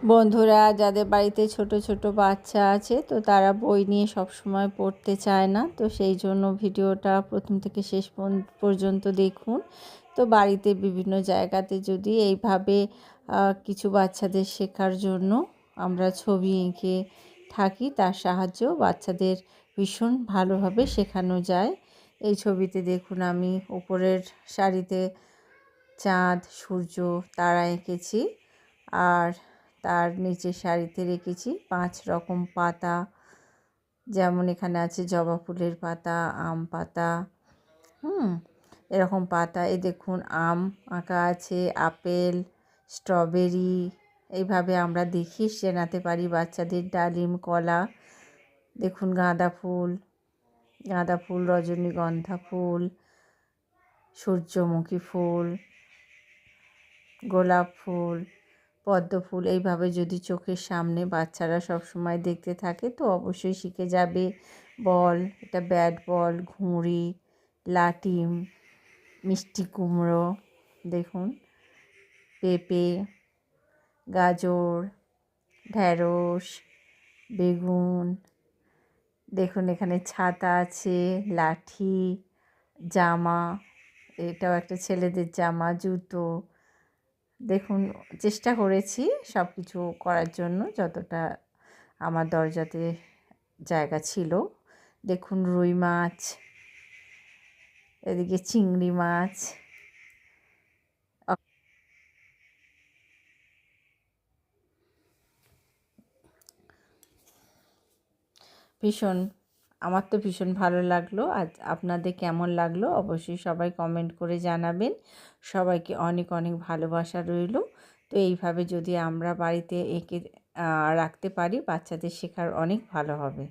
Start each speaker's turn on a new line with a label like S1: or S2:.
S1: বন্ধুরা যাদের বাড়িতে ছোট ছোট বাচ্চা আছে তো তারা বই নিয়ে সব সময় পড়তে চায় না, তো সেই জন্য ভিডিওটা প্রথম থেকে শেষ পর্যন্ত দেখুন। তো বাড়িতে বিভিন্ন জায়গাতে যদি এইভাবে কিছু বাচ্চাদের শেখার জন্য আমরা ছবি এঁকে থাকি, তার সাহায্যেও বাচ্চাদের ভীষণ ভালোভাবে শেখানো যায়। এই ছবিতে দেখুন আমি উপরের সারিতে চাঁদ, সূর্য, তারা এঁকেছি, আর তার নিচের সারিতে রেখেছি 5 রকম পাতা। যেমন এখানে আছে জবা ফুলের পাতা, আম পাতা, এরকম পাতা। এই দেখুন আম আঁকা আছে, আপেল, স্ট্রবেরি। এইভাবে আমরা দেখিয়ে চেনাতে পারি বাচ্চাদের। ডালিম, কলা, দেখুন গাঁদা ফুল, রজনীগন্ধা ফুল, সূর্যমুখী ফুল, গোলাপ ফুল, পদ্ম ফুল। এইভাবে যদি চোখের সামনে বাচ্চারা সব সময় দেখতে থাকে তো অবশ্যই শিখে যাবে। বল, এটা ব্যাট বল, ঘুড়ি, লাটিম, মিষ্টি কুমড়ো, দেখুন পেঁপে, গাজর, ঢ্যাঁড়স, বেগুন। দেখুন এখানে ছাতা আছে, লাঠি, জামা, এটাও একটা ছেলেদের জামা, জুতো। দেখুন চেষ্টা করেছি সব কিছু করার জন্য যতটা আমার দরজাতে জায়গা ছিল। দেখুন রুই মাছ, এদিকে চিংড়ি মাছ। ভীষণ, আমার তো ভীষণ ভালো লাগলো। আজ আপনাদের কেমন লাগলো অবশ্যই সবাই কমেন্ট করে জানাবেন। সবাইকে অনেক অনেক ভালোবাসা রইল। তো এইভাবে যদি আমরা বাড়িতে এঁকে রাখতে পারি বাচ্চাদের শেখার অনেক ভালো হবে।